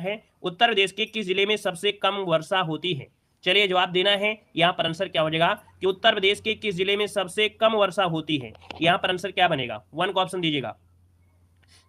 है, उत्तर प्रदेश के किस जिले में सबसे कम वर्षा होती है? चलिए जवाब देना है। यहाँ पर आंसर क्या हो जाएगा कि उत्तर प्रदेश के किस जिले में सबसे कम वर्षा होती है? यहाँ पर आंसर क्या बनेगा? 1 का ऑप्शन दीजिएगा।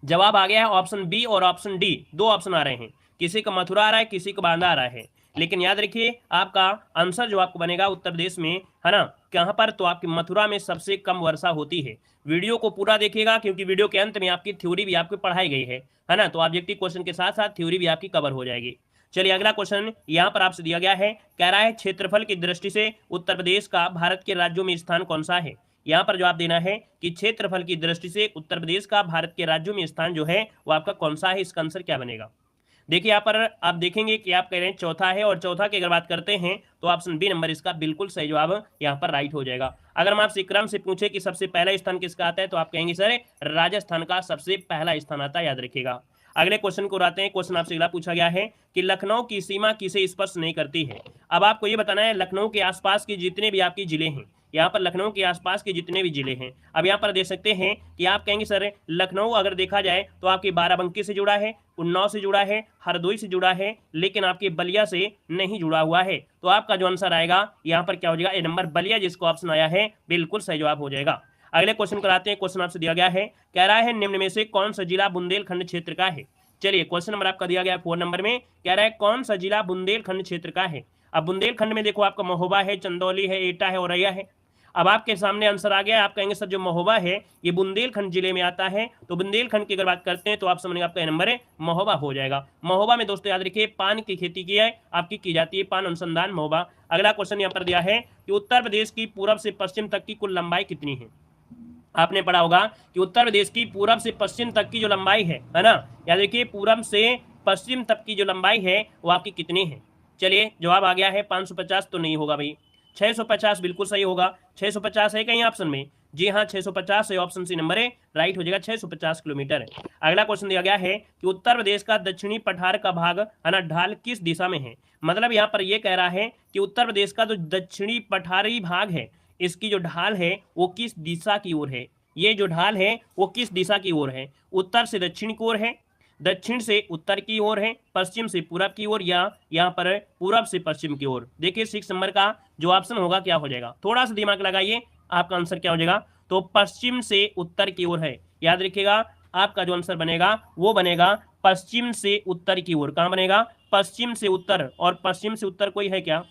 जवाब आ गया है ऑप्शन बी और ऑप्शन डी, दो ऑप्शन आ रहे हैं, किसी का मथुरा आ रहा है, किसी का बांदा आ रहा है। लेकिन याद रखिए आपका आंसर जो आपको बनेगा उत्तर प्रदेश में, है ना, कहां पर? तो आपकी मथुरा में सबसे कम वर्षा होती है। वीडियो को पूरा देखिएगा क्योंकि वीडियो के अंत में आपकी थ्योरी भी आपको पढ़ाई गई है ना, तो ऑब्जेक्टिव क्वेश्चन के साथ साथ थ्योरी भी आपकी कवर हो जाएगी। चलिए अगला क्वेश्चन यहां पर आपसे दिया गया है, कह रहा है क्षेत्रफल की दृष्टि से उत्तर प्रदेश का भारत के राज्यों में स्थान कौन सा है? यहाँ पर जवाब देना है कि क्षेत्रफल की दृष्टि से उत्तर प्रदेश का भारत के राज्यों में स्थान जो है वो आपका कौन सा है? इसका आंसर क्या बनेगा? देखिए यहाँ पर आप देखेंगे कि आप कह रहे हैं चौथा है, और चौथा की अगर बात करते हैं तो ऑप्शन बी नंबर इसका बिल्कुल सही जवाब यहाँ पर राइट हो जाएगा। अगर हम आपसे क्रम से पूछे कि सबसे पहला स्थान किसका आता है तो आप कहेंगे सर राजस्थान का सबसे पहला स्थान आता है, याद रखिएगा। अगले क्वेश्चन को उठाते हैं। क्वेश्चन आपसे अगला पूछा गया है कि लखनऊ की सीमा किसे स्पर्श नहीं करती है? अब आपको ये बताना है लखनऊ के आसपास के जितने भी आपके जिले हैं, यहाँ पर लखनऊ के आसपास के जितने भी जिले हैं, अब यहाँ पर देख सकते हैं कि आप कहेंगे सर लखनऊ अगर देखा जाए तो आपके बाराबंकी से जुड़ा है, उन्नाव से जुड़ा है, हरदोई से जुड़ा है, लेकिन आपके बलिया से नहीं जुड़ा हुआ है। तो आपका जो आंसर आएगा यहाँ पर क्या हो जाएगा? ए नंबर बलिया, जिसको ऑप्शन आया है बिल्कुल सही जवाब हो जाएगा। अगले क्वेश्चन कराते हैं। क्वेश्चन आपसे दिया गया है, कह रहा है निम्न में से कौन सा जिला बुंदेलखंड क्षेत्र का है? चलिए क्वेश्चन नंबर आपका दिया गया 4 नंबर में, कह रहा है कौन सा जिला बुंदेलखंड क्षेत्र का है? अब बुंदेलखंड में देखो आपका महोबा है, चंदौली है, एटा है, औरैया है। अब आपके सामने आंसर आ गया। आप कहेंगे सर जो महोबा है ये बुंदेलखंड जिले में आता है, तो बुंदेलखंड की अगर बात करते हैं तो आप समझेंगे आपका नंबर है महोबा हो जाएगा। महोबा में दोस्तों याद रखिए पान की खेती की है आपकी की जाती है, पान अनुसंधान महोबा। अगला क्वेश्चन यहाँ पर दिया है कि उत्तर प्रदेश की पूर्व से पश्चिम तक की कुल लंबाई कितनी है? आपने पढ़ा होगा कि उत्तर प्रदेश की पूरब से पश्चिम तक की जो लंबाई है ना, याद रखिए पूरब से पश्चिम तक की जो लंबाई है वो आपकी कितनी है? चलिए जवाब आ गया है 550 तो नहीं होगा भाई, 650 बिल्कुल सही होगा। 650 है कहीं ऑप्शन में? जी हाँ 650 है, ऑप्शन सी नंबर है राइट हो जाएगा, 650 किलोमीटर। अगला क्वेश्चन दिया गया है कि उत्तर प्रदेश का दक्षिणी पठार का भाग है ना ढाल किस दिशा में है? मतलब यहाँ पर यह कह रहा है कि उत्तर प्रदेश का जो दक्षिणी पठारी भाग है इसकी जो ढाल है वो किस दिशा की ओर है? ये जो ढाल है वो किस दिशा की ओर है? उत्तर से दक्षिण की ओर है, दक्षिण से उत्तर की ओर है, पश्चिम से पूरब की ओर, या यहाँ पर पूरब से पश्चिम की ओर? देखिए 6 नंबर का जो ऑप्शन होगा क्या हो जाएगा? थोड़ा सा दिमाग लगाइए, आपका आंसर क्या हो जाएगा? तो पश्चिम से उत्तर की ओर है। याद रखिएगा आपका जो आंसर बनेगा वो बनेगा पश्चिम से उत्तर की ओर। कहाँ बनेगा? पश्चिम से उत्तर। और पश्चिम से उत्तर कोई है क्या?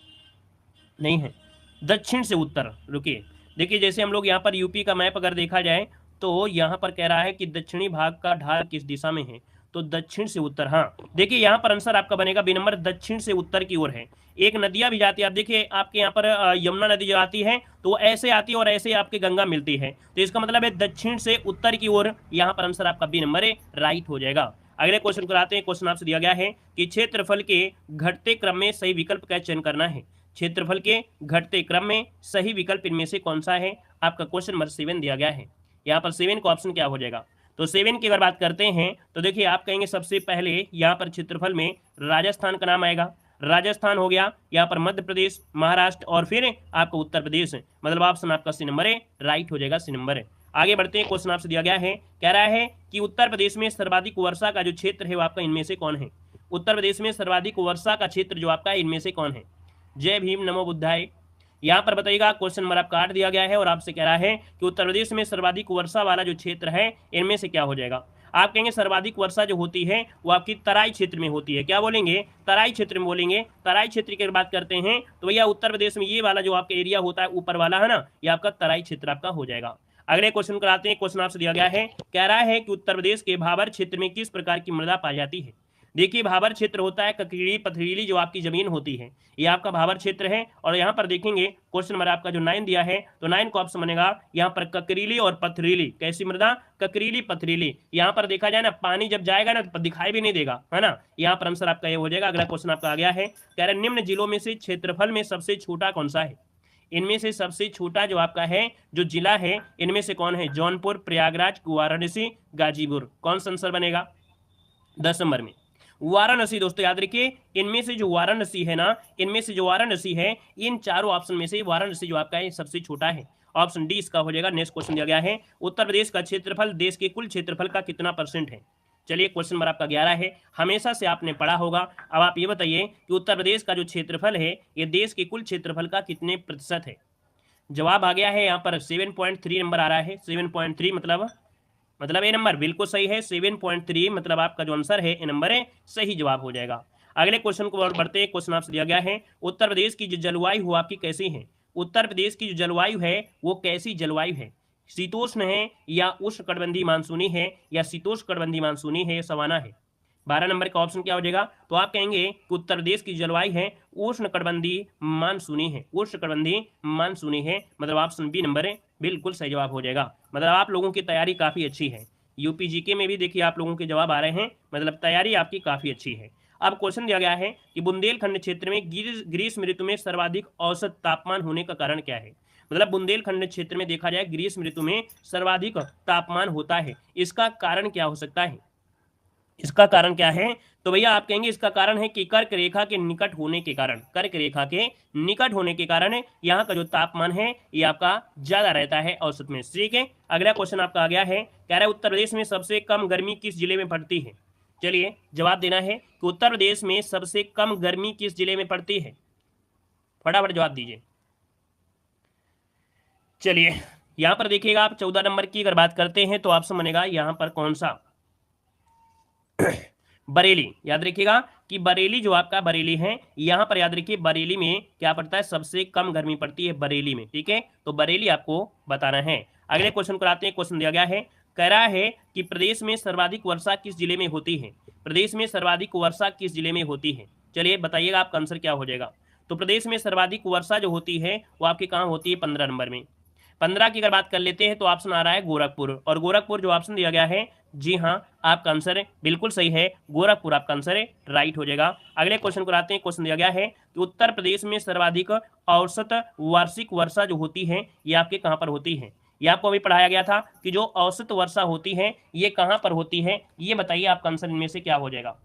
नहीं है, दक्षिण से उत्तर। रुकिए देखिए जैसे हम लोग यहाँ पर यूपी का मैप अगर देखा जाए तो यहाँ पर कह रहा है कि दक्षिणी भाग का ढाल किस दिशा में है, तो दक्षिण से उत्तर। हाँ देखिए यहाँ पर आंसर आपका बनेगा बी नंबर, दक्षिण से उत्तर की ओर है। एक नदियां भी जाती है, आप देखिए आपके यहाँ पर यमुना नदी जो आती है तो ऐसे आती है और ऐसे आपकी गंगा मिलती है, तो इसका मतलब है दक्षिण से उत्तर की ओर। यहाँ पर आंसर आपका बी नंबर राइट हो जाएगा। अगले क्वेश्चन को आते हैं। क्वेश्चन आपसे दिया गया है कि क्षेत्रफल के घटते क्रम में सही विकल्प का चयन करना है। क्षेत्रफल के घटते क्रम में सही विकल्प इनमें से कौन सा है? आपका क्वेश्चन नंबर 7 दिया गया है। यहाँ पर 7 का ऑप्शन क्या हो जाएगा? तो 7 की अगर बात करते हैं तो देखिए आप कहेंगे सबसे पहले यहाँ पर क्षेत्रफल में राजस्थान का नाम आएगा। राजस्थान हो गया, यहाँ पर मध्य प्रदेश, महाराष्ट्र और फिर आपका उत्तर प्रदेश, मतलब ऑप्शन आपका सी नंबर है राइट हो जाएगा, सी नंबर है। आगे बढ़ते हैं। क्वेश्चन आपसे दिया गया है, कह रहा है कि उत्तर प्रदेश में सर्वाधिक वर्षा का जो क्षेत्र है वो आपका इनमें से कौन है? उत्तर प्रदेश में सर्वाधिक वर्षा का क्षेत्र जो आपका इनमें से कौन है? जय भीम नमो बुद्धाय। यहाँ पर बताइएगा क्वेश्चन नंबर आपका 8 दिया गया है और आपसे कह रहा है कि उत्तर प्रदेश में सर्वाधिक वर्षा वाला जो क्षेत्र है इनमें से क्या हो जाएगा? आप कहेंगे सर्वाधिक वर्षा जो होती है वो आपकी तराई क्षेत्र में होती है। क्या बोलेंगे? तराई क्षेत्र में बोलेंगे। तराई क्षेत्र की बात करते हैं तो भैया उत्तर प्रदेश में ये वाला जो आपका एरिया होता है ऊपर वाला है ना, ये आपका तराई क्षेत्र आपका हो जाएगा। अगले क्वेश्चन कराते हैं। क्वेश्चन आपसे दिया गया है, कह रहा है कि उत्तर प्रदेश के भाबर क्षेत्र में किस प्रकार की मृदा पाई जाती है? देखिए भाबर क्षेत्र होता है ककड़ीली पथरीली जो आपकी जमीन होती है, ये आपका भाबर क्षेत्र है। और यहाँ पर देखेंगे क्वेश्चन नंबर आपका जो 9 दिया है तो 9 का ऑप्शन बनेगा यहाँ पर ककरीली और पथरीली। कैसी मृदा? ककरीली पथरीली। यहाँ पर देखा जाए ना पानी जब जाएगा ना तो दिखाई भी नहीं देगा, है ना। यहाँ पर आंसर आपका ये हो जाएगा। अगला क्वेश्चन आपका आ गया है, कह रहे निम्न जिलों में से क्षेत्रफल में सबसे छोटा कौन सा है? इनमें से सबसे छोटा जो आपका है जो जिला है इनमें से कौन है? जौनपुर, प्रयागराज, वाराणसी, गाजीपुर। कौन सा आंसर बनेगा 10 नंबर में? वाराणसी। दोस्तों याद रखिए इनमें से जो वाराणसी है ना, इनमें से जो वाराणसी है इन चारों ऑप्शन में से वाराणसी जो आपका है सबसे छोटा है। ऑप्शन डी इसका हो जाएगा। नेक्स्ट क्वेश्चन दिया गया है, उत्तर प्रदेश का क्षेत्रफल देश के कुल क्षेत्रफल का कितना % है? चलिए क्वेश्चन नंबर आपका 11 है, हमेशा से आपने पढ़ा होगा। अब आप ये बताइए कि उत्तर प्रदेश का जो क्षेत्रफल है ये देश के कुल क्षेत्रफल का कितने प्रतिशत है। जवाब आ गया है यहाँ पर 7.3 नंबर आ रहा है। 7.3 मतलब ये नंबर बिल्कुल सही है। 7.3 मतलब आपका जो आंसर है ये नंबर है, सही जवाब हो जाएगा। अगले क्वेश्चन को और बढ़ते हैं। क्वेश्चन आपसे दिया गया है, उत्तर प्रदेश की जो जलवायु हो आपकी कैसी है। उत्तर प्रदेश की जो जलवायु है वो कैसी जलवायु है, शीतोष्ण है या उष्णकटिबंधीय मानसूनी है या शीतोष्णकटिबंधीय मानसूनी है या सवाना है। 12 नंबर का ऑप्शन क्या हो जाएगा, तो आप कहेंगे कि उत्तर प्रदेश की जलवायु है उष्णकटिबंधीय मानसूनी है। उष्णकटिबंधीय मानसूनी है मतलब ऑप्शन बी नंबर है बिल्कुल सही जवाब हो जाएगा। मतलब आप लोगों की तैयारी काफी अच्छी है, यूपी जीके में भी देखिए आप लोगों के जवाब आ रहे हैं, मतलब तैयारी आपकी काफी अच्छी है। अब क्वेश्चन दिया गया है कि बुंदेलखंड क्षेत्र में ग्रीष्म ऋतु में सर्वाधिक औसत तापमान होने का कारण क्या है। मतलब बुंदेलखंड क्षेत्र में देखा जाए ग्रीष्म ऋतु में सर्वाधिक तापमान होता है, इसका कारण क्या हो सकता है। इसका कारण क्या है, तो भैया आप कहेंगे इसका कारण है कि कर्क रेखा के निकट होने के कारण, कर्क रेखा के निकट होने के कारण यहाँ का जो तापमान है ये आपका ज्यादा रहता है औसत में। ठीक है, अगला क्वेश्चन आपका आ गया है, कह रहा है उत्तर प्रदेश में सबसे कम गर्मी किस जिले में पड़ती है। चलिए जवाब देना है कि उत्तर प्रदेश में सबसे कम गर्मी किस जिले में पड़ती है, फटाफट जवाब दीजिए। चलिए यहां पर देखिएगा आप 14 नंबर की अगर बात करते हैं तो ऑप्शन बनेगा यहां पर कौन सा, बरेली। याद रखिएगा कि बरेली जो आपका बरेली है, यहां पर याद रखिए बरेली में क्या पड़ता है, सबसे कम गर्मी पड़ती है बरेली में। ठीक है, तो बरेली आपको बताना है। अगले क्वेश्चन को आते हैं। क्वेश्चन दिया गया है, कह रहा है कि प्रदेश में सर्वाधिक वर्षा किस जिले में होती है। प्रदेश में सर्वाधिक वर्षा किस जिले में होती है, चलिए बताइएगा आपका आंसर क्या हो जाएगा। तो प्रदेश में सर्वाधिक वर्षा जो होती है वो आपके कहाँ होती है, 15 नंबर में। 15 की अगर बात कर लेते हैं तो ऑप्शन आ रहा है गोरखपुर, और गोरखपुर जो ऑप्शन दिया गया है, जी हाँ आपका आंसर बिल्कुल सही है, गोरखपुर आपका आंसर राइट हो जाएगा। अगले क्वेश्चन को आते हैं। क्वेश्चन दिया गया है कि उत्तर प्रदेश में सर्वाधिक औसत वार्षिक वर्षा जो होती है ये आपके कहाँ पर होती है। ये आपको अभी पढ़ाया गया था कि जो औसत वर्षा होती है ये कहाँ पर होती है, ये बताइए आपका आंसर इनमें से क्या हो जाएगा।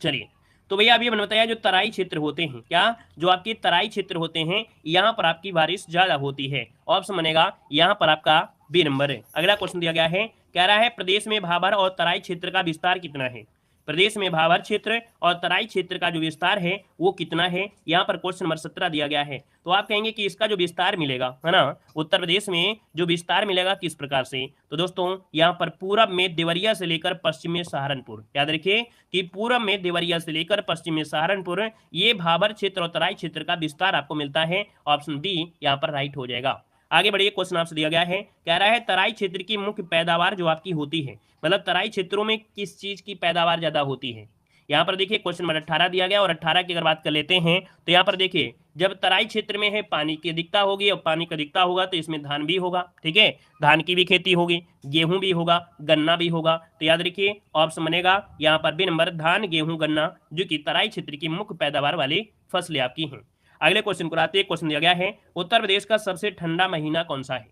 चलिए तो भैया अभी मैंने बताया जो तराई क्षेत्र होते हैं, क्या जो आपके तराई क्षेत्र होते हैं यहाँ पर आपकी बारिश ज्यादा होती है। ऑप्शन बनेगा यहाँ पर आपका बी नंबर है। अगला क्वेश्चन दिया गया है, कह रहा है प्रदेश में भाबर और तराई क्षेत्र का विस्तार कितना है। प्रदेश में भाबर क्षेत्र और तराई क्षेत्र का जो विस्तार है वो कितना है, यहाँ पर क्वेश्चन नंबर 17 दिया गया है। तो आप कहेंगे कि इसका जो विस्तार मिलेगा है ना, उत्तर प्रदेश में जो विस्तार मिलेगा किस प्रकार से, तो दोस्तों यहाँ पर पूरब में देवरिया से लेकर पश्चिम में सहारनपुर, याद रखिए कि पूरब में देवरिया से लेकर पश्चिम में सहारनपुर, ये भाबर क्षेत्र और तराई क्षेत्र का विस्तार आपको मिलता है। ऑप्शन बी यहाँ पर राइट हो जाएगा। आगे बढ़िए, क्वेश्चन आपसे दिया गया है, कह रहा है तराई क्षेत्र की मुख्य पैदावार जो आपकी होती है, मतलब तराई क्षेत्रों में किस चीज की पैदावार ज्यादा होती है। यहाँ पर देखिए क्वेश्चन नंबर 18 दिया गया, और 18 की अगर बात कर लेते हैं तो यहाँ पर देखिए जब तराई क्षेत्र में है पानी की अधिकता होगी, और पानी की अधिकता होगा तो इसमें धान भी होगा। ठीक है, धान की भी खेती होगी, गेहूं भी होगा, गन्ना भी होगा। तो याद रखिए ऑप्शन बनेगा यहाँ पर बी नंबर, धान गेहूं गन्ना, जो कि तराई क्षेत्र की मुख्य पैदावार वाली फसलें आपकी हैं। अगले क्वेश्चन को आते हैं। क्वेश्चन दिया गया है, उत्तर प्रदेश का सबसे ठंडा महीना कौन सा है।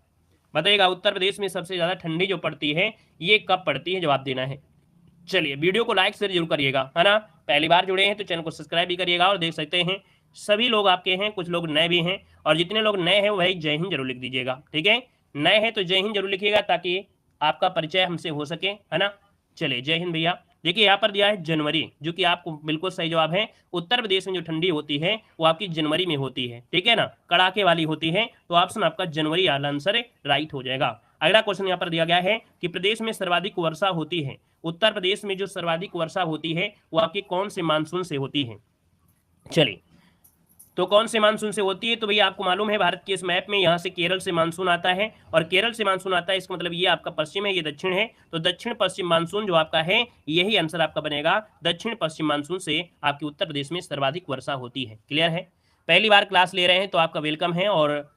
बताइएगा उत्तर प्रदेश में सबसे ज्यादा ठंडी जो पड़ती है ये कब पड़ती है, जवाब देना है। चलिए वीडियो को लाइक शेयर जरूर करिएगा, है ना। पहली बार जुड़े हैं तो चैनल को सब्सक्राइब भी करिएगा। और देख सकते हैं सभी लोग आपके हैं, कुछ लोग नए भी हैं, और जितने लोग नए हैं वही जय हिंद जरूर लिख दीजिएगा। ठीक है, नए हैं तो जय हिंद जरूर लिखिएगा ताकि आपका परिचय हमसे हो सके, है ना। चलिए जय हिंद भैया। देखिए यहाँ पर दिया है जनवरी, जो कि आपको बिल्कुल सही जवाब है। उत्तर प्रदेश में जो ठंडी होती है वो आपकी जनवरी में होती है, ठीक है ना, कड़ाके वाली होती है। तो ऑप्शन आपका जनवरी आंसर राइट हो जाएगा। अगला क्वेश्चन यहाँ पर दिया गया है कि प्रदेश में सर्वाधिक वर्षा होती है। उत्तर प्रदेश में जो सर्वाधिक वर्षा होती है वो आपके कौन से मानसून से होती है। चलिए तो कौन से मानसून से होती है, तो भैया आपको मालूम है भारत के इस मैप में यहाँ से केरल से मानसून आता है, और केरल से मानसून आता है इसका मतलब ये आपका पश्चिम है, ये दक्षिण है। तो दक्षिण पश्चिम मानसून जो आपका है यही आंसर आपका बनेगा, दक्षिण पश्चिम मानसून से आपके उत्तर प्रदेश में सर्वाधिक वर्षा होती है। क्लियर है। पहली बार क्लास ले रहे हैं तो आपका वेलकम है, और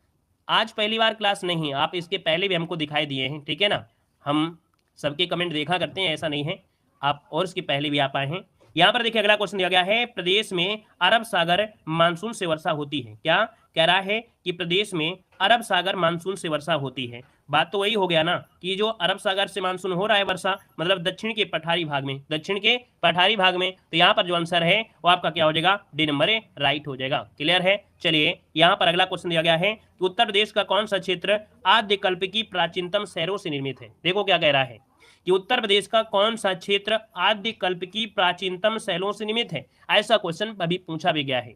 आज पहली बार क्लास नहीं, आप इसके पहले भी हमको दिखाई दिए हैं, ठीक है ना। हम सबके कमेंट देखा करते हैं, ऐसा नहीं है, आप और इसके पहले भी आप आए हैं। यहाँ पर देखिए अगला क्वेश्चन दिया गया है, प्रदेश में अरब सागर मानसून से वर्षा होती है। क्या कह रहा है कि प्रदेश में अरब सागर मानसून से वर्षा होती है। बात तो वही हो गया ना कि जो अरब सागर से मानसून हो रहा है वर्षा, मतलब दक्षिण के पठारी भाग में, दक्षिण के पठारी भाग में। तो यहाँ पर जो आंसर है वो आपका क्या हो जाएगा, डी नंबर है, राइट हो जाएगा। क्लियर है। चलिए यहाँ पर अगला क्वेश्चन दिया गया है कि उत्तर प्रदेश का कौन सा क्षेत्र आद्य कल्प की प्राचीनतम शहरों से निर्मित है। देखो क्या कह रहा है कि उत्तर प्रदेश का कौन सा क्षेत्र आद्य कल्प की प्राचीनतम शैलों से निर्मित है। ऐसा क्वेश्चन अभी पूछा भी गया है।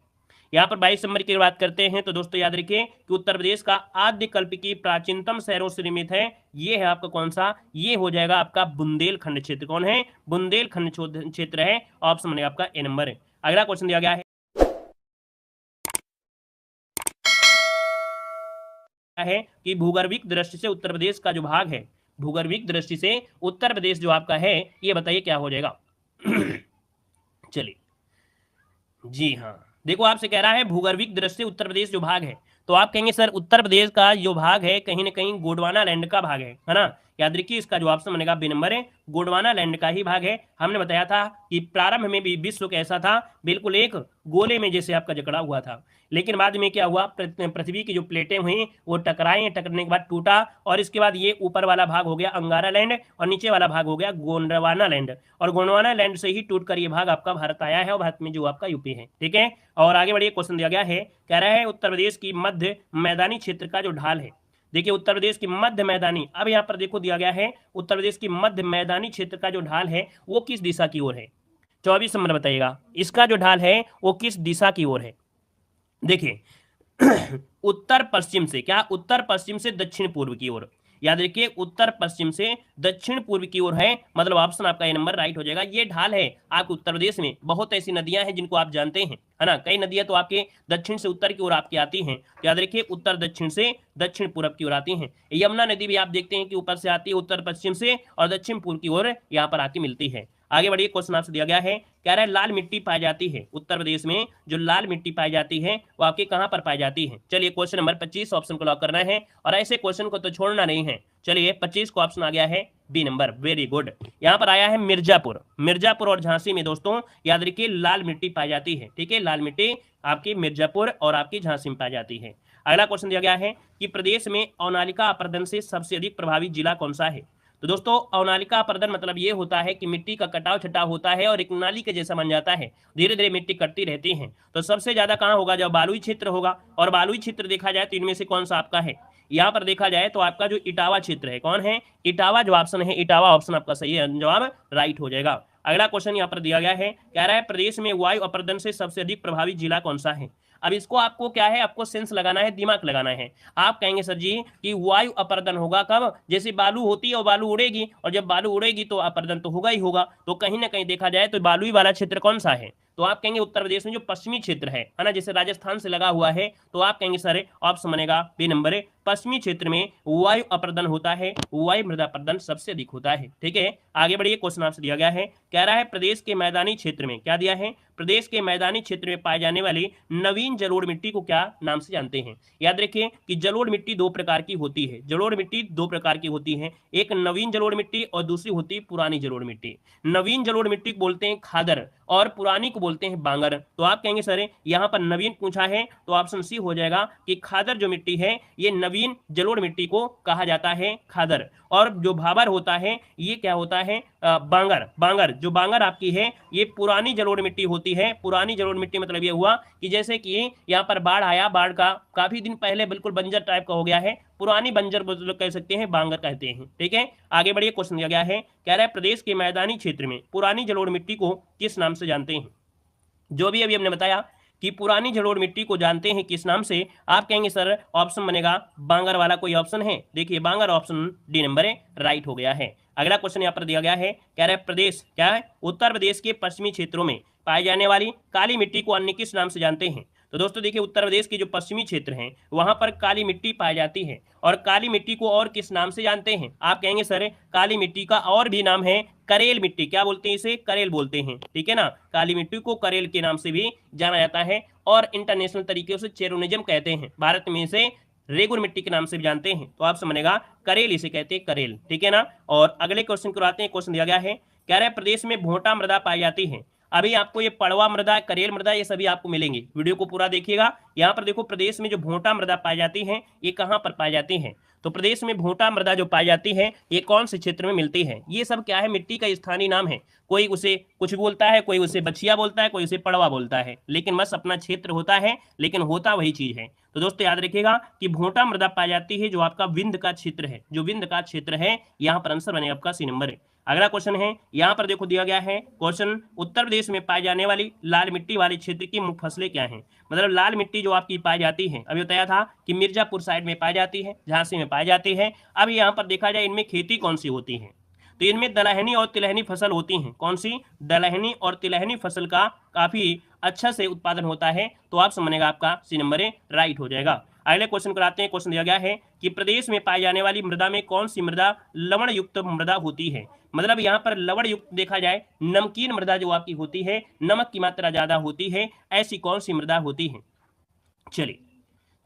यहाँ पर 22 नंबर की बात करते हैं तो दोस्तों याद रखिए कि उत्तर प्रदेश का आद्य कल्प की प्राचीनतम शहरों से निर्मित है, ये है आपका कौन सा, ये हो जाएगा आपका बुंदेलखंड क्षेत्र। कौन है, बुंदेलखंड क्षेत्र है, ऑप्शन बनेगा आपका ए नंबर है। अगला क्वेश्चन दिया गया है कि भूगर्भिक दृष्टि से उत्तर प्रदेश का जो भाग है, भूगर्भिक दृष्टि से उत्तर प्रदेश जो आपका है, ये बताइए क्या हो जाएगा। चलिए जी हाँ, देखो आपसे कह रहा है भूगर्भिक दृष्टि से उत्तर प्रदेश जो भाग है, तो आप कहेंगे सर उत्तर प्रदेश का जो भाग है कहीं ना कहीं गोंडवाना लैंड का भाग है ना। याद रखिए इसका जो ऑप्शन बनेगा बी नंबर है, गोंडवाना लैंड का ही भाग है। हमने बताया था कि प्रारंभ में भी विश्व कैसा था, बिल्कुल एक गोले में जैसे आपका जकड़ा हुआ था, लेकिन बाद में क्या हुआ, पृथ्वी की जो प्लेटें हुई वो टकराई, टकराने के बाद टूटा, और इसके बाद ये ऊपर वाला भाग हो गया अंगारा लैंड और नीचे वाला भाग हो गया गोंडवाना लैंड, और गोंडवाना लैंड से ही टूटकर ये भाग आपका भारत आया है, और भारत में जो आपका यूपी है। ठीक है, और आगे बढ़िए, क्वेश्चन दिया गया है, कह रहा है उत्तर प्रदेश की मध्य मैदानी क्षेत्र का जो ढाल है, देखिए उत्तर प्रदेश की मध्य मैदानी, अब यहाँ पर देखो दिया गया है उत्तर प्रदेश की मध्य मैदानी क्षेत्र का जो ढाल है वो किस दिशा की ओर है। 24 नंबर बताइएगा, इसका जो ढाल है वो किस दिशा की ओर है। देखिए उत्तर पश्चिम से, क्या उत्तर पश्चिम से दक्षिण पूर्व की ओर, याद रखिए उत्तर पश्चिम से दक्षिण पूर्व की ओर है, मतलब ऑप्शन आपका ए नंबर राइट हो जाएगा। ये ढाल है आपके उत्तर प्रदेश में, बहुत ऐसी नदियां हैं जिनको आप जानते हैं, है ना, कई नदियां तो आपके दक्षिण से उत्तर की ओर आपकी आती हैं, तो याद रखिए उत्तर दक्षिण से दक्षिण पूर्व की ओर आती हैं। यमुना नदी भी आप देखते हैं कि ऊपर से आती है उत्तर पश्चिम से और दक्षिण पूर्व की ओर यहाँ पर आके मिलती है। आगे बढ़िए, क्वेश्चन आपसे दिया गया है, कह रहा है लाल मिट्टी पाई जाती है उत्तर प्रदेश में, जो लाल मिट्टी पाई जाती है वो आपके कहां पर पाई जाती है। चलिए क्वेश्चन नंबर 25 ऑप्शन को लॉक करना है, और ऐसे क्वेश्चन को तो छोड़ना नहीं है। चलिए 25 को ऑप्शन आ गया है बी नंबर, वेरी गुड। यहाँ पर आया है मिर्जापुर, मिर्जापुर और झांसी में दोस्तों याद रखिए लाल मिट्टी पाई जाती है। ठीक है, लाल मिट्टी आपकी मिर्जापुर और आपकी झांसी में पाई जाती है। अगला क्वेश्चन दिया गया है कि प्रदेश में अवनालिका अपर्दन से सबसे अधिक प्रभावित जिला कौन सा है। तो दोस्तों अवनालिका अपर्दन मतलब ये होता है कि मिट्टी का कटाव छटाव होता है और एक नाली के जैसा बन जाता है, धीरे धीरे मिट्टी कटती रहती है। तो सबसे ज्यादा कहाँ होगा, जब बालुई क्षेत्र होगा, और बालुई क्षेत्र देखा जाए तो इनमें से कौन सा आपका है, यहाँ पर देखा जाए तो आपका जो इटावा क्षेत्र है, कौन है, इटावा जो ऑप्शन है, इटावा ऑप्शन आपका सही है, जवाब राइट हो जाएगा। अगला क्वेश्चन यहाँ पर दिया गया है, कह रहा है प्रदेश में वायु अपर्दन से सबसे अधिक प्रभावित जिला कौन सा है। अब इसको आपको क्या है, आपको सेंस लगाना है, दिमाग लगाना है। आप कहेंगे सर जी कि वायु अपर्दन होगा कब, जैसे बालू होती है और बालू उड़ेगी, और जब बालू उड़ेगी तो अपर्दन तो होगा ही होगा, तो कहीं ना कहीं देखा जाए तो बालुई वाला क्षेत्र कौन सा है, तो आप कहेंगे उत्तर प्रदेश में जो पश्चिमी क्षेत्र है ना, जैसे राजस्थान से लगा हुआ है, तो आप कहेंगे सर ऑप्शन बनेगा बी नंबर है, पश्चिमी क्षेत्र में वायु अपर्दन होता है, वायु मृदा अपर्दन सबसे अधिक होता है। ठीक है, आगे बढ़िए, क्वेश्चन आपसे दिया गया है, कह रहा है प्रदेश के मैदानी क्षेत्र में, क्या दिया है, प्रदेश के मैदानी क्षेत्र में पाए जाने वाली नवीन जलोढ़ मिट्टी को क्या नाम से जानते हैं। याद रखिए कि जलोढ़ मिट्टी दो प्रकार की होती है, जलोढ़ मिट्टी दो प्रकार की होती है, एक नवीन जलोढ़ मिट्टी और दूसरी होती है पुरानी जलोढ़ मिट्टी। नवीन जलोढ़ मिट्टी को बोलते हैं खादर और पुरानी को बोलते हैं बांगर। तो आप कहेंगे सर यहाँ पर नवीन पूछा है, तो ऑप्शन सी हो जाएगा कि खादर जो मिट्टी है ये नवीन जलोढ़ मिट्टी को कहा जाता है खादर, और जो भाबर होता है ये क्या होता है, बांगर। बांगर जो बांगर आपकी है ये पुरानी जलोढ़ मिट्टी होती है। पुरानी जलोढ़ मिट्टी मतलब ये हुआ कि जैसे कि यहाँ पर बाढ़ आया, बाढ़ का काफी दिन पहले बिल्कुल बंजर टाइप का हो गया है, पुरानी बंजर कह सकते हैं, बांगर कहते हैं। ठीक है, आगे बढ़िए, क्वेश्चन दिया गया है, कह रहा है प्रदेश के मैदानी क्षेत्र में पुरानी जलोढ़ मिट्टी को किस नाम से जानते हैं। जो भी अभी हमने बताया कि पुरानी जलोढ़ मिट्टी को जानते हैं किस नाम से, आप कहेंगे सर ऑप्शन बनेगा बांगर वाला कोई ऑप्शन है। देखिए बांगर ऑप्शन डी नंबर है, राइट हो गया है। अगला क्वेश्चन यहाँ पर दिया गया है, कह रहा है प्रदेश क्या है, उत्तर प्रदेश के पश्चिमी क्षेत्रों में पाई जाने वाली काली मिट्टी को अन्य किस नाम से जानते हैं। तो दोस्तों देखिए उत्तर प्रदेश के जो पश्चिमी क्षेत्र हैं वहां पर काली मिट्टी पाई जाती है, और काली मिट्टी को और किस नाम से जानते हैं। आप कहेंगे सर काली मिट्टी का और भी नाम है करेल मिट्टी, क्या बोलते हैं इसे, करेल बोलते हैं। ठीक है ना, काली मिट्टी को करेल के नाम से भी जाना जाता है, और इंटरनेशनल तरीके से चेरोनिज्म कहते हैं, भारत में इसे रेगुर मिट्टी के नाम से भी जानते हैं, तो आपसे बनेगा करेल, इसे कहते हैं करेल। ठीक है ना, और अगले क्वेश्चन को आते हैं। क्वेश्चन दिया गया है, कह रहा है प्रदेश में भोटा मृदा पाई जाती है। अभी आपको ये पड़वा मृदा, करेल मृदा, ये सभी आपको मिलेंगे, वीडियो को पूरा देखिएगा, यहाँ पर देखो प्रदेश में जो भोंटा मृदा पाई जाती है ये कहाँ पर पाई जाती है, तो प्रदेश में भोंटा मृदा जो पाई जाती है ये कौन से क्षेत्र में मिलती है। ये सब क्या है, मिट्टी का स्थानीय नाम है। कोई उसे कुछ बोलता है, कोई उसे बछिया बोलता है, कोई उसे पड़वा बोलता है, लेकिन बस अपना क्षेत्र होता है, लेकिन होता वही चीज है। तो दोस्तों याद रखिएगा कि भोंटा मृदा पाई जाती है जो आपका विंध्य का क्षेत्र है, जो विंध्य का क्षेत्र है, यहाँ पर आंसर बनेगा आपका सी नंबर है। अगला क्वेश्चन है, यहाँ पर देखो दिया गया है क्वेश्चन, उत्तर प्रदेश में पाई जाने वाली लाल मिट्टी वाले क्षेत्र की मुख्य फसलें क्या हैं। मतलब लाल मिट्टी जो आपकी पाई जाती है, अभी बताया था कि मिर्जापुर साइड में पाई जाती है, झांसी में पाई जाती है। अब यहाँ पर देखा जाए इनमें खेती कौन सी होती है, तो इनमें दलहनी और तिलहनी फसल होती हैं। कौन सी, दलहनी और तिलहनी फसल का काफी अच्छा से उत्पादन होता है, तो आप समझेगा आपका सी नंबर राइट हो जाएगा। अगले क्वेश्चन कराते हैं। क्वेश्चन दिया गया है कि प्रदेश में पाई जाने वाली मृदा में कौन सी मृदा लवण युक्त मृदा होती है। मतलब यहाँ पर लवण युक्त देखा जाए, नमकीन मृदा जो आपकी होती है, नमक की मात्रा ज्यादा होती है, ऐसी कौन सी मृदा होती है। चलिए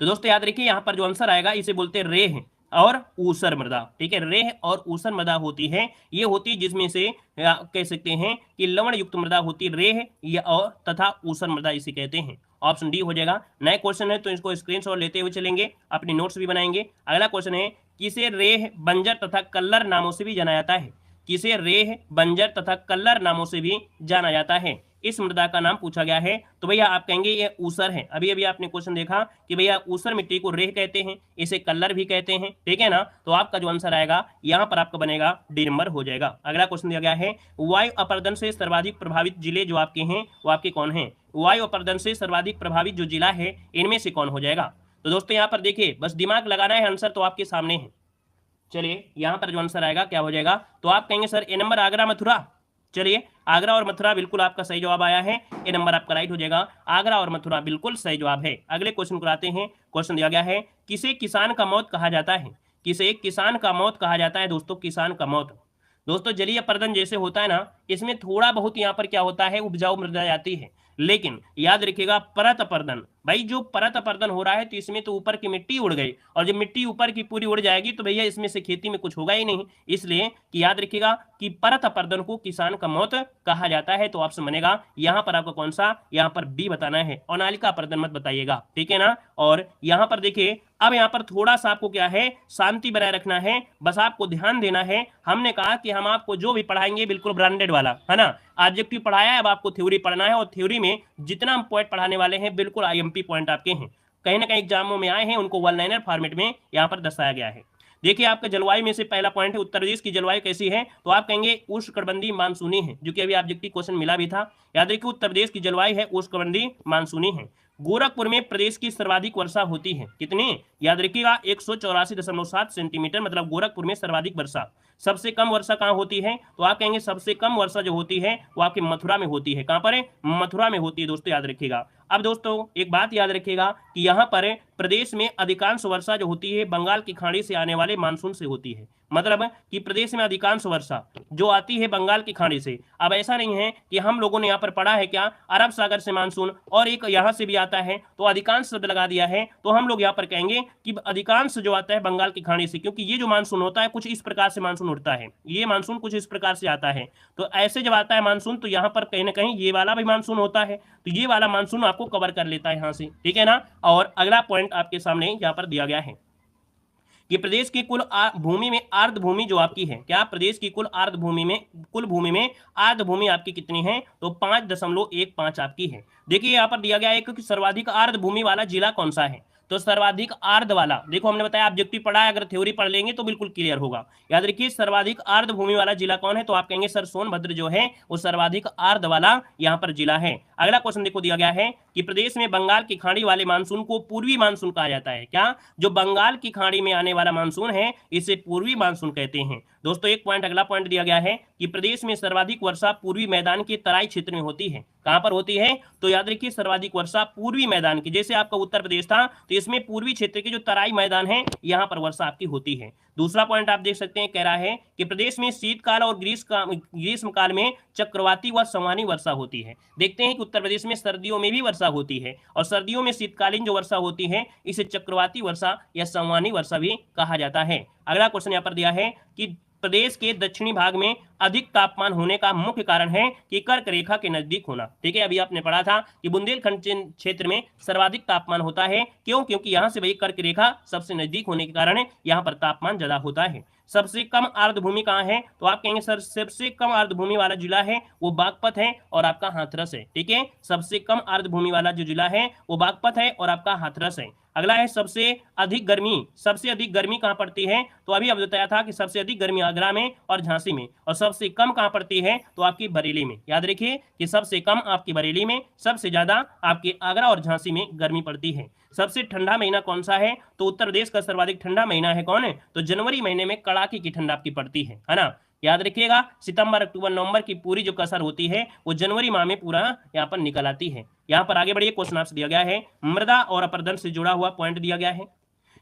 तो दोस्तों याद रखिए यहाँ पर जो आंसर आएगा इसे बोलते हैं रेह और ऊसर मृदा। ठीक है, रेह और ऊसर मृदा होती है, ये होती है जिसमें से कह सकते हैं कि लवण युक्त मृदा होती है रेह या और तथा ऊसर मृदा इसे कहते हैं। ऑप्शन डी हो जाएगा। नए क्वेश्चन है तो इसको स्क्रीनशॉट लेते हुए चलेंगे, अपनी नोट्स भी बनाएंगे। अगला क्वेश्चन है, किसे रेह, बंजर तथा कल्लर नामों से भी जाना जाता है। किसे रेह, बंजर तथा कल्लर नामों से भी जाना जाता है, इस मृदा का नाम पूछा गया है। तो भैया आप कहेंगे ये ऊसर है। अभी अभी आपने क्वेश्चन देखा कि भैया ऊसर मिट्टी को रेह कहते हैं, इसे कल्लर भी कहते हैं, ठीक है ना। तो आपका जो आंसर आएगा यहाँ पर आपका बनेगा डी नंबर हो जाएगा। अगला क्वेश्चन दिया गया है, वायु अपर्दन से सर्वाधिक प्रभावित जिले जो आपके हैं वो आपके कौन हैं। वायु अपर्दन से सर्वाधिक प्रभावित जो जिला है इनमें से कौन हो जाएगा। तो दोस्तों यहाँ पर देखिए बस दिमाग लगाना है, आंसर तो आपके सामने है। चलिए यहाँ पर जो आंसर आएगा क्या हो जाएगा, तो आप कहेंगे सर ए नंबर आगरा मथुरा। चलिए आगरा और मथुरा बिल्कुल आपका सही जवाब आया है, ए नंबर आपका राइट हो जाएगा। आगरा और मथुरा बिल्कुल सही जवाब है। अगले क्वेश्चन को आते हैं। क्वेश्चन दिया गया है, किसे किसान का मौत कहा जाता है। किसे किसान का मौत कहा जाता है दोस्तों, किसान का मौत। दोस्तों जलीय अपर्दन जैसे होता है ना, इसमें थोड़ा बहुत यहाँ पर क्या होता है, उपजाऊ मृदा जाती है, लेकिन याद रखिएगा परत अपर्दन, भाई जो परत अपर्दन हो रहा है तो इसमें तो ऊपर की मिट्टी उड़ गई, और जब मिट्टी ऊपर की पूरी उड़ जाएगी तो भैया इसमें से खेती में कुछ होगा ही नहीं। इसलिए कि याद रखिएगा कि परत अपर्दन को किसान का मौत कहा जाता है। तो ऑप्शन बनेगा यहाँ पर आपको कौन सा, यहाँ पर बी बताना है, और नालिका अपर्दन मत बताइएगा, ठीक है ना। और यहाँ पर देखिए अब यहाँ पर थोड़ा सा आपको क्या है, शांति बनाए रखना है, बस आपको ध्यान देना है। हमने कहा कि हम आपको जो भी पढ़ाएंगे बिल्कुल ब्रांडेड वाला है ना, ऑब्जेक्टिव पढ़ाया है, अब आपको थ्योरी पढ़ना है, और थ्योरी में जितना हम पॉइंट पढ़ाने वाले हैं बिल्कुल आईएमपी पॉइंट आपके हैं, कहीं ना कहीं एग्जामों में आए हैं, उनको वन लाइनर फॉर्मेट में यहाँ पर दर्शाया गया है। देखिए आपका जलवायु में से पहला पॉइंट है, उत्तर प्रदेश की जलवायु कैसी है, तो आप कहेंगे उष्णकटिबंधीय मानसूनी है, जो कि अभी ऑब्जेक्टिव क्वेश्चन मिला भी था। याद रखिए उत्तर प्रदेश की जलवायु है उष्णकटिबंधीय मानसूनी है। गोरखपुर में प्रदेश की सर्वाधिक वर्षा होती है, कितनी, याद रखिएगा 184.7 सेंटीमीटर, मतलब गोरखपुर में सर्वाधिक वर्षा। सबसे कम वर्षा कहाँ होती है, तो आप कहेंगे सबसे कम वर्षा जो होती है वो आपके मथुरा में होती है। कहाँ पर है, मथुरा में होती है दोस्तों, याद रखिएगा। अब दोस्तों एक बात याद रखिएगा कि यहाँ पर प्रदेश में अधिकांश वर्षा जो होती है बंगाल की खाड़ी से आने वाले मानसून से होती है, मतलब कि प्रदेश में अधिकांश वर्षा जो आती है बंगाल की खाड़ी से। अब ऐसा नहीं है कि हम लोगों ने यहाँ पर पढ़ा है क्या, अरब सागर से मानसून और एक यहाँ से भी आता है, तो अधिकांश शब्द लगा दिया है, तो हम लोग यहाँ पर कहेंगे कि अधिकांश जो आता है बंगाल की खाड़ी से, क्योंकि ये जो मानसून होता है कुछ इस प्रकार से मानसून उड़ता है, ये मानसून कुछ इस प्रकार से आता है। तो ऐसे जब आता है मानसून तो यहाँ पर कहीं ना कहीं ये वाला भी मानसून होता है, तो ये वाला मानसून आपको कवर कर लेता है यहाँ से, ठीक है ना। और अगला पॉइंट आपके सामने यहाँ पर दिया गया है कि प्रदेश की कुल भूमि में आर्द्र भूमि जो आपकी है, क्या प्रदेश की कुल आर्द्र भूमि में, कुल भूमि में आर्द्र भूमि आपकी कितनी है, तो 5.15 आपकी है। देखिए यहाँ पर दिया गया है कि सर्वाधिक आर्द्र भूमि वाला जिला कौन सा है, तो सर्वाधिक आर्द्र वाला, देखो हमने बताया ऑब्जेक्टिव पढ़ा है, अगर थ्योरी पढ़ लेंगे तो बिल्कुल क्लियर होगा। याद रखिए सर्वाधिक आर्द्र भूमि वाला जिला कौन है, तो आप कहेंगे सर सोनभद्र जो है वो सर्वाधिक आर्द्र वाला यहाँ पर जिला है। अगला क्वेश्चन देखो दिया गया है कि प्रदेश में बंगाल की खाड़ी वाले मानसून को पूर्वी मानसून कहा जाता है। क्या, जो बंगाल की खाड़ी में आने वाला मानसून है इसे पूर्वी मानसून कहते हैं। दोस्तों एक पॉइंट, अगला पॉइंट दिया गया है कि प्रदेश में सर्वाधिक वर्षा पूर्वी मैदान के तराई क्षेत्र में होती है। कहां पर होती है, तो याद रखिए सर्वाधिक वर्षा पूर्वी मैदान की, जैसे आपका उत्तर प्रदेश था तो इसमें पूर्वी क्षेत्र के जो तराई मैदान है यहाँ पर वर्षा आपकी होती है। दूसरा पॉइंट आप देख सकते हैं, कह रहा है कि प्रदेश में शीतकाल और ग्रीष्म काल में चक्रवाती व संवहनी वर्षा होती है। देखते हैं कि उत्तर प्रदेश में सर्दियों में भी वर्षा होती है, और सर्दियों में शीतकालीन जो वर्षा होती है इसे चक्रवाती वर्षा या संवहनी वर्षा भी कहा जाता है। अगला क्वेश्चन यहाँ पर दिया है कि प्रदेश के दक्षिणी भाग में अधिक तापमान होने का मुख्य कारण है कि कर्क रेखा के नजदीक होना। ठीक है, अभी आपने पढ़ा था कि बुंदेलखंड क्षेत्र में सर्वाधिक तापमान होता है। क्यों? क्योंकि यहां से वही कर्क रेखा सबसे नजदीक होने के कारण यहां पर तापमान ज्यादा होता है। सबसे कम आर्द्रभूमि कहाँ है? तो आप कहेंगे सर सबसे कम आर्द्रभूमि वाला जिला है वो बागपत है और आपका हाथरस है। ठीक है, सबसे कम आर्द्रभूमि वाला जो जिला है वो बागपत है और आपका हाथरस है। अगला है सबसे अधिक गर्मी कहां पड़ती है? तो अभी अब बताया था कि सबसे अधिक गर्मी आगरा में और झांसी में, और सबसे कम कहां पड़ती है? तो आपकी बरेली में। याद रखिए कि सबसे कम आपकी बरेली में, सबसे ज्यादा आपके आगरा और झांसी में गर्मी पड़ती है। सबसे ठंडा महीना कौन सा है? तो उत्तर प्रदेश का सर्वाधिक ठंडा महीना है कौन है? तो जनवरी महीने में कड़ाके की ठंड आपकी पड़ती है ना। याद रखिएगा सितंबर अक्टूबर नवंबर की पूरी जो कसर होती है वो जनवरी माह में पूरा यहाँ पर निकल आती है। यहाँ पर आगे बढ़िए, क्वेश्चन आपसे दिया गया है, मृदा और अपरदन से जुड़ा हुआ पॉइंट दिया गया है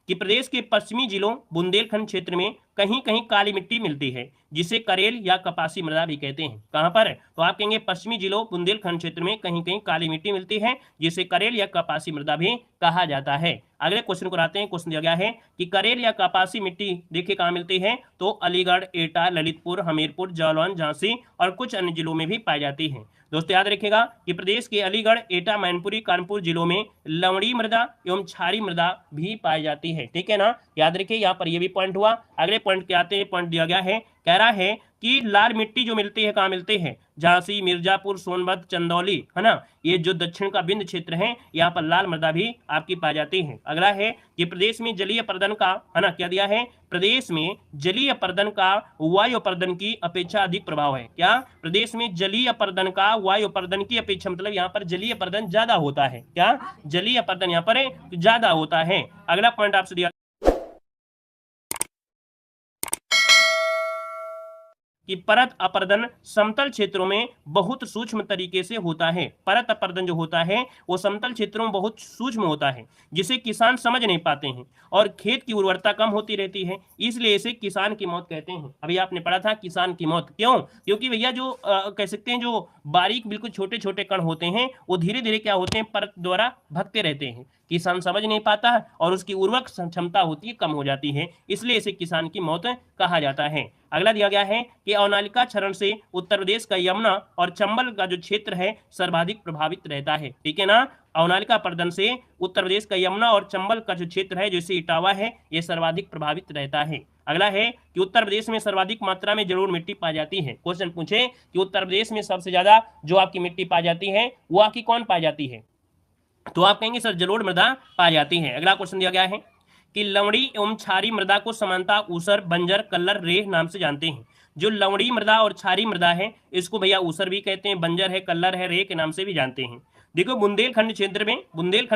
कि प्रदेश के पश्चिमी जिलों बुंदेलखंड क्षेत्र में कहीं कहीं काली मिट्टी मिलती है जिसे करेल या कपासी मृदा भी कहते हैं। कहां पर? तो आप कहेंगे पश्चिमी जिलों बुंदेलखंड क्षेत्र में कहीं कहीं काली मिट्टी मिलती है जिसे करेल या कपासी मृदा भी कहा जाता है। अगले क्वेश्चन को आते हैं। क्वेश्चन दिया गया है कि करेल या कपासी मिट्टी देखिए कहां मिलती है? तो अलीगढ़, एटा, ललितपुर, हमीरपुर, जालौन, झांसी और कुछ अन्य जिलों में भी पाई जाती है। दोस्तों याद रखिएगा कि प्रदेश के अलीगढ़, एटा, मैनपुरी, कानपुर जिलों में लवणी मृदा एवं क्षारी मृदा भी पाई जाती है। ठीक है ना, याद रखिए यहाँ पर ये भी पॉइंट हुआ। अगले पॉइंट के आते हैं, पॉइंट दिया गया है, कह रहा है कि लाल मिट्टी जो मिलती है कहाँ मिलती है? झांसी, मिर्जापुर, सोनभद्र, चंदौली, है ना, ये जो दक्षिण का बिंद क्षेत्र है यहाँ पर लाल मृदा भी आपकी पाई जाती है। अगला है कि प्रदेश में जलीय अपर्दन का, है ना, क्या दिया है? प्रदेश में जलीय अपर्दन का वायु अपर्दन की अपेक्षा अधिक प्रभाव है। क्या? प्रदेश में जलीय अपर्दन का वायु अपर्दन की अपेक्षा, मतलब यहाँ पर जलीय अपर्दन ज्यादा होता है। क्या? जलीय अपर्दन यहाँ पर ज्यादा होता है। अगला पॉइंट आपसे दिया कि परत अपर्दन समतल क्षेत्रों में बहुत सूक्ष्म तरीके से होता है। परत अपर्दन जो होता है वो समतल क्षेत्रों में बहुत सूक्ष्म होता है जिसे किसान समझ नहीं पाते हैं और खेत की उर्वरता कम होती रहती है, इसलिए इसे किसान की मौत कहते हैं। अभी आपने पढ़ा था किसान की मौत। क्यों? क्योंकि भैया जो कह सकते हैं जो बारीक बिल्कुल छोटे छोटे कण होते हैं वो धीरे धीरे क्या होते हैं? परत द्वारा भगते रहते हैं, किसान समझ नहीं पाता और उसकी उर्वरक क्षमता होती है कम हो जाती है, इसलिए इसे किसान की मौत कहा जाता है। अगला दिया गया है कि अवनालिका क्षरण से उत्तर प्रदेश का यमुना और चंबल का जो क्षेत्र है सर्वाधिक प्रभावित रहता है। ठीक है ना, अवनालिका अपर्दन से उत्तर प्रदेश का यमुना और चंबल का जो क्षेत्र है जैसे इटावा है ये सर्वाधिक प्रभावित रहता है। अगला है कि उत्तर प्रदेश में सर्वाधिक मात्रा में जलोढ़ मिट्टी पाई जाती है। क्वेश्चन पूछे कि उत्तर प्रदेश में सबसे ज्यादा जो आपकी मिट्टी पाई जाती है वो आपकी कौन पाई जाती है? तो आप कहेंगे सर जलोढ़ मृदा पाई जाती है। अगला क्वेश्चन दिया गया है कि लवणी एवं क्षारी मृदा को समानता ऊसर, बंजर, कल्लर, रेह नाम से जानते हैं। जो लवणी मृदा और क्षारी मृदा है इसको भैया ऊसर भी कहते हैं, बंजर है, कल्लर है, रेह के नाम से भी जानते हैं। देखो बुंदेलखंड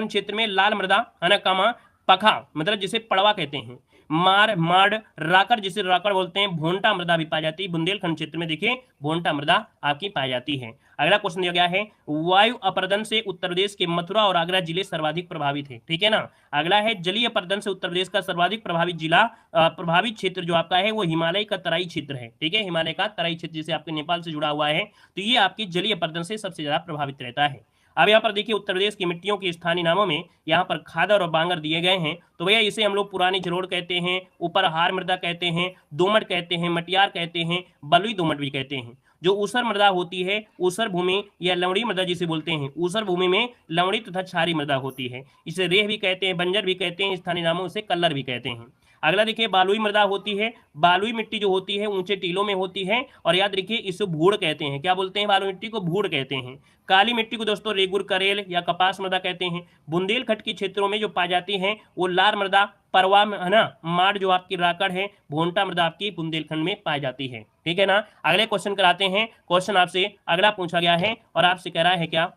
क्षेत्र में लाल मृदा, है ना, कामा पखा मतलब जिसे पड़वा कहते हैं, मार, माड़, राकर जिसे राकर बोलते हैं, भोंटा मृदा भी पाई जाती है। बुंदेलखंड क्षेत्र में देखिए भोंटा मृदा आपकी पाई जाती है। अगला क्वेश्चन दिया गया है वायु अपर्दन से उत्तर प्रदेश के मथुरा और आगरा जिले सर्वाधिक प्रभावित है। ठीक है ना। अगला है जलीय अपर्दन से उत्तर प्रदेश का सर्वाधिक प्रभावित जिला, प्रभावित क्षेत्र जो आपका है वो हिमालय का तराई क्षेत्र है। ठीक है, हिमालय का तराई क्षेत्र जिसे आपके नेपाल से जुड़ा हुआ है, तो ये आपकी जलीय अपर्दन से सबसे ज्यादा प्रभावित रहता है। अब यहाँ पर देखिए उत्तर प्रदेश की मिट्टियों के स्थानीय नामों में यहाँ पर खादर और बांगर दिए गए हैं। तो भैया इसे हम लोग पुरानी जलोढ़ कहते हैं, ऊपर हार मृदा कहते हैं, दोमट कहते हैं, मटियार कहते हैं, बलुई दोमट भी कहते हैं। जो ऊसर मृदा होती है, ऊसर भूमि या लवणी मृदा जिसे बोलते हैं, ऊसर भूमि में लवणी तथा क्षारी मृदा होती है, इसे रेह भी कहते हैं, बंजर भी कहते हैं, स्थानीय नामों से कल्लर भी कहते हैं। अगला देखिए बालुई मृदा होती है, बालुई मिट्टी जो होती है ऊंचे टीलों में होती है और याद रखिए इसे भूड़ कहते हैं। क्या बोलते हैं? बालुई मिट्टी को भूड़ कहते हैं। काली मिट्टी को दोस्तों रेगुर, करेल या कपास मृदा कहते हैं। बुंदेलखंड के क्षेत्रों में जो पाई जाती है वो लाल मृदा, परवा, है ना, माड़ जो आपकी राकड़ है, भोंटा मृदा आपकी बुंदेलखंड में पाई जाती है। ठीक है ना। अगले क्वेश्चन कराते हैं। क्वेश्चन आपसे अगला पूछा गया है और आपसे कह रहा है क्या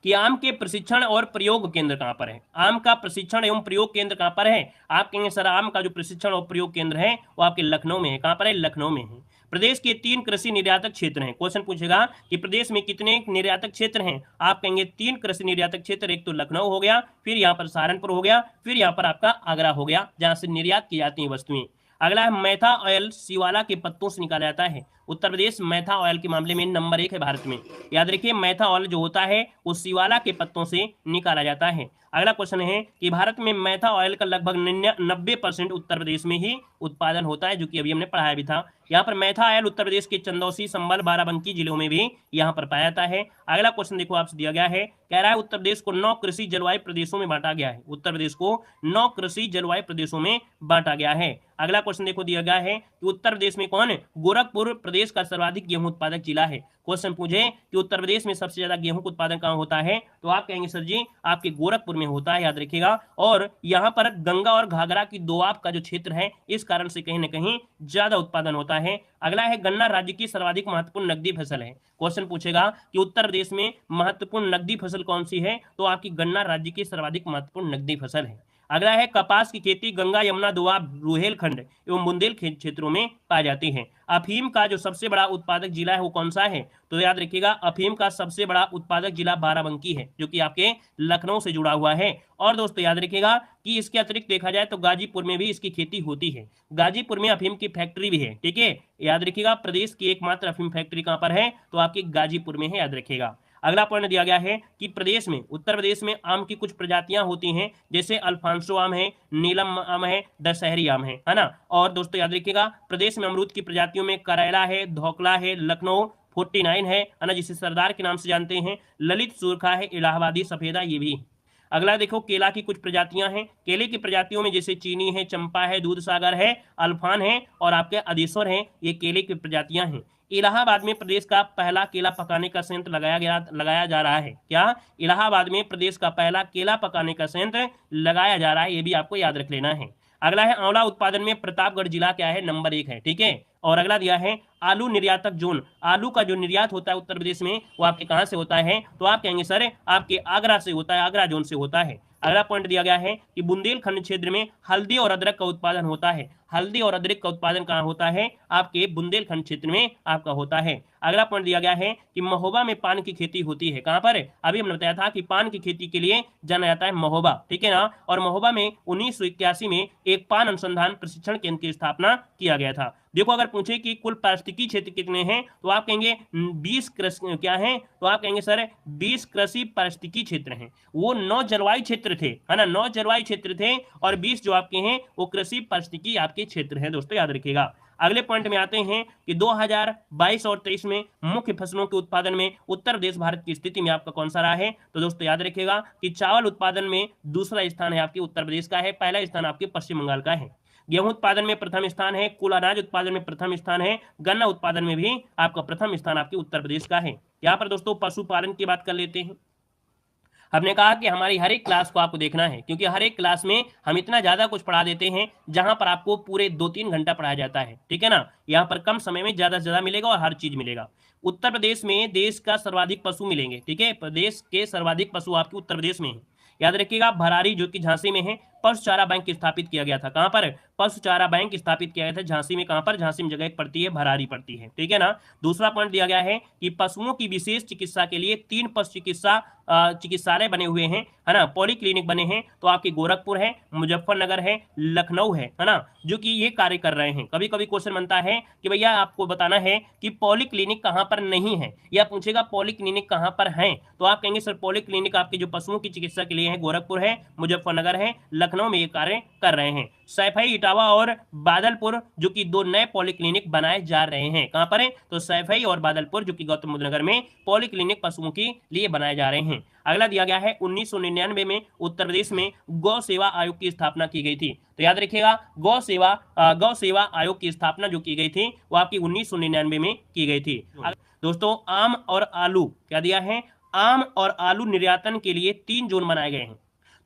कि आम के प्रशिक्षण और प्रयोग केंद्र कहां पर है? आम का प्रशिक्षण एवं प्रयोग केंद्र कहां पर है? आप कहेंगे सर आम का जो प्रशिक्षण और प्रयोग केंद्र है वो आपके लखनऊ में है। कहां पर है? लखनऊ में है। प्रदेश के 3 कृषि निर्यातक क्षेत्र हैं। क्वेश्चन पूछेगा कि प्रदेश में कितने निर्यातक क्षेत्र हैं? आप कहेंगे 3 कृषि निर्यातक क्षेत्र, एक तो लखनऊ हो गया, फिर यहाँ पर सहारनपुर हो गया, फिर यहाँ पर आपका आगरा हो गया जहां से निर्यात की जाती है वस्तुएं। अगला है मैथा ऑयल शिवाला के पत्तों से निकाला जाता है। उत्तर प्रदेश मैथा ऑयल के मामले में नंबर 1 है भारत में। याद रखिए मैथा ऑयल जो होता है वो शिवाला के पत्तों से निकाला जाता है। अगला क्वेश्चन है कि भारत में मैथा ऑयल का लगभग 90% उत्तर प्रदेश में ही उत्पादन होता है, जो कि अभी हमने पढ़ाया भी था। यहाँ पर मैथा ऑयल उत्तर प्रदेश के चंदौसी, संभल, बाराबंकी जिलों में भी यहाँ पर पाया जाता है। अगला क्वेश्चन देखो आपसे दिया गया है, कह रहा है उत्तर प्रदेश को 9 कृषि जलवायु प्रदेशों में बांटा गया है। उत्तर प्रदेश को 9 कृषि जलवायु प्रदेशों में बांटा गया है। अगला क्वेश्चन देखो दिया गया है कि उत्तर प्रदेश में कौन गोरखपुर प्रदेश का सर्वाधिक गेहूं उत्पादक जिला है। क्वेश्चन पूछे कि उत्तर प्रदेश में सबसे ज्यादा गेहूं का उत्पादन कहां होता है, तो आप कहेंगे सर जी आपके गोरखपुर में होता है, याद रखिएगा। और यहां पर गंगा और घाघरा की दोआब का जो क्षेत्र है, इस कारण से कहीं ना कहीं ज्यादा उत्पादन होता है। अगला है गन्ना राज्य की सर्वाधिक महत्वपूर्ण नकदी फसल है। क्वेश्चन पूछेगा कि उत्तर प्रदेश में महत्वपूर्ण नकदी फसल कौन सी है, तो आपकी गन्ना राज्य की सर्वाधिक महत्वपूर्ण नकदी फसल है। अगला है कपास की खेती गंगा, यमुना, दोआब, रुहेलखंड एवं बुंदेलखंड क्षेत्रों में पाई जाती है। अफीम का जो सबसे बड़ा उत्पादक जिला है वो कौन सा है, तो याद रखिएगा अफीम का सबसे बड़ा उत्पादक जिला बाराबंकी है, जो कि आपके लखनऊ से जुड़ा हुआ है। और दोस्तों याद रखिएगा कि इसके अतिरिक्त देखा जाए तो गाजीपुर में भी इसकी खेती होती है। गाजीपुर में अफीम की फैक्ट्री भी है, ठीक है। याद रखिएगा प्रदेश की एकमात्र अफीम फैक्ट्री कहां पर है, तो आपकी गाजीपुर में है, याद रखिएगा। अगला पॉइंट दिया गया है कि प्रदेश में उत्तर प्रदेश में आम की कुछ प्रजातियां होती हैं, जैसे अल्फांसो आम है, नीलम आम है, दशहरी आम है ना। और दोस्तों याद रखिएगा प्रदेश में अमरूद की प्रजातियों में करेला है, धौकला है, लखनऊ 49 है ना, जिसे सरदार के नाम से जानते हैं, ललित सुरखा है, इलाहाबादी सफेदा ये भी। अगला देखो केला की कुछ प्रजातियां हैं। केले की प्रजातियों में जैसे चीनी है, चंपा है, दूध सागर है, अल्फान है और आपके अधेश्वर है, ये केले की प्रजातियां हैं। इलाहाबाद में प्रदेश का पहला केला पकाने का संयंत्र लगाया जा रहा है। क्या इलाहाबाद में प्रदेश का पहला केला पकाने का संयंत्र लगाया जा रहा है, ये भी आपको याद रख लेना है। अगला है आंवला उत्पादन में प्रतापगढ़ जिला क्या है, नंबर 1 है, ठीक है। और अगला दिया है आलू निर्यातक जोन। आलू का जो निर्यात होता है उत्तर प्रदेश में वो आपके कहां से होता है, तो आप कहेंगे सर आपके आगरा से होता है, आगरा जोन से होता है। अगला पॉइंट दिया गया है कि बुंदेलखंड क्षेत्र में हल्दी और अदरक का उत्पादन होता है। हल्दी और अदरक का उत्पादन कहां होता है, आपके बुंदेलखंड क्षेत्र में आपका होता है। अगला पॉइंट दिया गया है कि महोबा में पान की खेती होती है। कहां पर, अभी हमने बताया था कि पान की खेती के लिए जाना जाता है महोबा, ठीक है ना। और महोबा में 1981 में एक पान अनुसंधान प्रशिक्षण केंद्र की स्थापना किया गया था। देखो अगर पूछे कि कुल पारिस्थितिकी क्षेत्र कितने हैं, तो आप कहेंगे 20 कृषि क्या है, तो आप कहेंगे सर 20 कृषि पारिस्थितिकी क्षेत्र हैं। वो 9 जलवायु क्षेत्र थे, है ना, 9 जलवायु क्षेत्र थे और 20 जो आपके हैं वो कृषि पारिस्थितिकी आपके क्षेत्र हैं। दोस्तों याद रखिएगा। अगले पॉइंट में आते हैं कि 2022 और 23 में मुख्य फसलों के उत्पादन में उत्तर प्रदेश भारत की स्थिति में आपका कौन सा रहा है, तो दोस्तों याद रखिएगा कि चावल उत्पादन में दूसरा स्थान है आपके उत्तर प्रदेश का है, पहला स्थान आपके पश्चिम बंगाल का है। गेहूं उत्पादन में प्रथम स्थान है, कुल अनाज उत्पादन में प्रथम स्थान है, गन्ना उत्पादन में भी आपका प्रथम स्थान आपके उत्तर प्रदेश का है। यहाँ पर दोस्तों पशुपालन की बात कर लेते हैं। हमने कहा कि हमारी हर एक क्लास को आपको देखना है, क्योंकि हर एक क्लास में हम इतना ज्यादा कुछ पढ़ा देते हैं जहां पर आपको पूरे 2-3 घंटा पढ़ाया जाता है, ठीक है ना। यहाँ पर कम समय में ज्यादा से ज्यादा मिलेगा और हर चीज मिलेगा। उत्तर प्रदेश में देश का सर्वाधिक पशु मिलेंगे, ठीक है। प्रदेश के सर्वाधिक पशु आपके उत्तर प्रदेश में है। याद रखिएगा भरारी जो कि झांसी में है, पशु चारा बैंक स्थापित किया गया था। कहां पर, पशु चारा बैंक स्थापित किया गया था झांसी में। कहां पर, झांसी में जगह एक पड़ती है, भरारी पड़ती है, ठीक है ना। दूसरा पॉइंट दिया गया है कि पशुओं की विशेष चिकित्सा के लिए 3 पशु चिकित्सालय बने हुए हैं, है ना, पॉलीक्लिनिक बने हैं। तो आपके गोरखपुर है, मुजफ्फरनगर है, लखनऊ है ना, जो कि ये कार्य कर रहे हैं। कभी कभी क्वेश्चन बनता है कि भैया आपको बताना है कि पॉलीक्लिनिक कहां पर नहीं है, या पूछेगा पॉलीक्लिनिक कहां पर है, तो आप कहेंगे सर पॉलीक्लिनिक आपके जो पशुओं की चिकित्सा के लिए है गोरखपुर है, मुजफ्फरनगर है, लखनऊ में ये कार्य कर रहे हैं। सैफई, इटावा और बादलपुर जो कि 2 नए पॉलीक्लिनिक बनाए जा रहे हैं। कहां पर है, तो सैफई और बादलपुर जो कि गौतम बुद्ध नगर में पॉलीक्लिनिक पशुओं के लिए बनाए जा रहे हैं। अगला दिया गया है 1999 में उत्तर प्रदेश में गौ सेवा आयोग की स्थापना की गई थी। तो याद रखिएगा गौ सेवा आयोग की स्थापना जो की गई थी वो आपकी 1999 में की गई थी। दोस्तों आम और आलू क्या दिया है, आम और आलू निर्यातन के लिए 3 जोन बनाए गए हैं।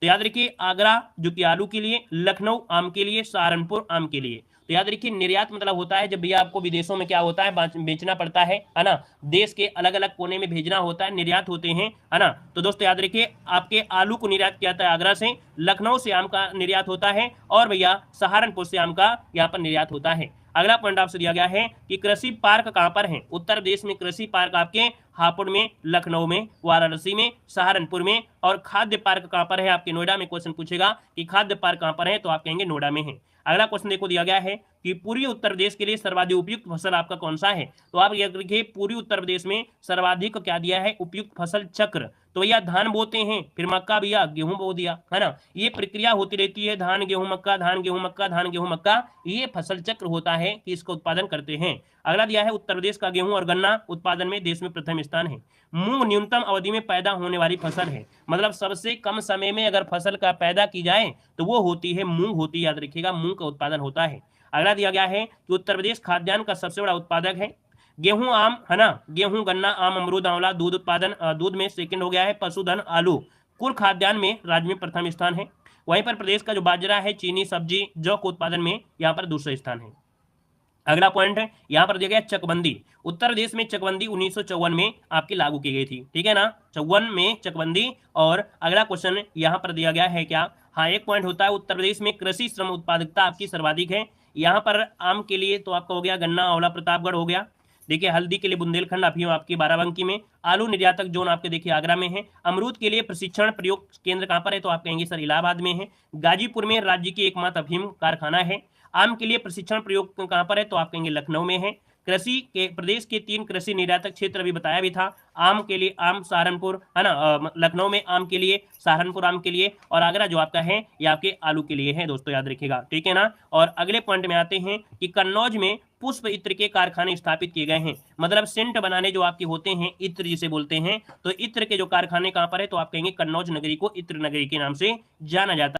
तो याद रखिए आगरा जो कि आलू के लिए, लखनऊ आम के लिए, सहारनपुर आम के लिए। तो याद रखिए निर्यात मतलब होता है जब भैया आपको विदेशों में क्या होता है बेचना पड़ता है ना, देश के अलग अलग कोने में भेजना होता है, निर्यात होते हैं, है ना। तो दोस्तों याद रखिए आपके आलू को निर्यात किया जाता है आगरा से, लखनऊ से आम का निर्यात होता है और भैया सहारनपुर से आम का यहाँ पर निर्यात होता है। अगला पॉइंट आपसे दिया गया है कि कृषि पार्क कहां पर है, उत्तर प्रदेश में कृषि पार्क आपके हापुड़ में, लखनऊ में, वाराणसी में, सहारनपुर में। और खाद्य पार्क कहां पर है, आपके नोएडा में क्वेश्चन पूछेगा कि खाद्य पार्क कहां पर है, तो आप कहेंगे नोएडा में है। अगला क्वेश्चन देखो दिया गया है कि पूर्वी उत्तर प्रदेश के लिए सर्वाधिक उपयुक्त फसल आपका कौन सा है, तो आप याद रखिए पूर्वी उत्तर प्रदेश में सर्वाधिक क्या दिया है, उपयुक्त फसल चक्र। तो भैया धान बोते हैं, फिर मक्का भैया गेहूं बो दिया, है ना। ये प्रक्रिया होती रहती है, धान गेहूं मक्का, धान गेहूं मक्का, धान गेहूं मक्का, ये फसल चक्र होता है कि इसका उत्पादन करते हैं। अगला दिया है उत्तर प्रदेश का गेहूं और गन्ना उत्पादन में देश में प्रथम स्थान है। मूंग न्यूनतम अवधि में पैदा होने वाली फसल है, मतलब सबसे कम समय में अगर फसल का पैदा की जाए तो वो होती है मूंग होती है, याद रखिएगा मूंग का उत्पादन होता है। अगला दिया गया है कि उत्तर प्रदेश खाद्यान्न का सबसे बड़ा उत्पादक है। गेहूं आम, है ना, गेहूं गन्ना आम अमरूद आंवला, दूध उत्पादन दूध में सेकंड हो गया है, पशुधन आलू, कुल खाद्यान्न में राज्य में प्रथम स्थान है। वहीं पर प्रदेश का जो बाजरा है, चीनी, सब्जी, जौ के उत्पादन में यहाँ पर दूसरा स्थान है। अगला पॉइंट है यहाँ पर दिया गया चकबंदी। उत्तर प्रदेश में चकबंदी 1954 में आपकी लागू की गई थी, ठीक है ना, 54 में चकबंदी। और अगला क्वेश्चन यहाँ पर दिया गया है क्या, हाँ एक पॉइंट होता है उत्तर प्रदेश में कृषि श्रम उत्पादकता आपकी सर्वाधिक है। यहाँ पर आम के लिए तो आपका हो गया गन्ना आंवला प्रतापगढ़ हो गया, देखिए हल्दी के लिए बुंदेलखंड अफीम आपकी बाराबंकी में, आलू निर्यातक जोन आपके देखिए आगरा में है, अमरूद के लिए प्रशिक्षण प्रयोग केंद्र कहाँ पर है तो आप कहेंगे सर इलाहाबाद में है, गाजीपुर में राज्य की एकमात्र अफीम कारखाना है, आम के लिए प्रशिक्षण प्रयोग कहाँ पर है तो आप कहेंगे लखनऊ में है। कृषि के प्रदेश के 3 कृषि निर्यातक क्षेत्र अभी बताया भी था, आम के लिए आम सहारनपुर, है ना, लखनऊ में आम के लिए, सहारनपुर आम के लिए, और आगरा जो आपका है ये आपके आलू के लिए है दोस्तों, याद रखिएगा, ठीक है ना। और अगले पॉइंट में आते हैं कि कन्नौज में पुष्प इत्र के कारखाने स्थापित किए गए हैं, मतलब सेंट बनाने जो आपके होते हैं इत्र जिसे बोलते हैं, तो इत्र के जो कारखाने कहाँ पर है तो आप कहेंगे कन्नौज नगरी को इत्र नगरी के नाम से जाना जाता है।